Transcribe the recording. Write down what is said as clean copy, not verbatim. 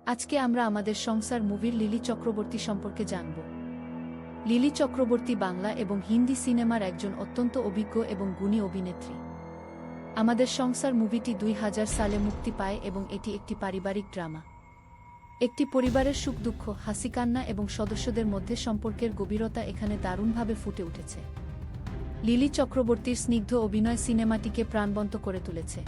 আজকে আমরা আমাদের সংসার মুভির লিলি চক্রবর্তী সম্পর্কে জানব। লিলি চক্রবর্তী বাংলা এবং হিন্দি সিনেমার একজন অত্যন্ত অভিজ্ঞ এবং গুণী অভিনেত্রী। আমাদের সংসার মুভিটি 2000 সালে মুক্তি পায় এবং এটি একটি পারিবারিক ড্রামা। একটি পরিবারের সুখ দুঃখ, হাসি কান্না এবং সদস্যদের মধ্যে সম্পর্কের গভীরতা এখানে দারুণভাবে ফুটে উঠেছে। লিলি চক্রবর্তীর স্নিগ্ধ অভিনয় সিনেমাটিকে প্রাণবন্ত করে তুলেছে।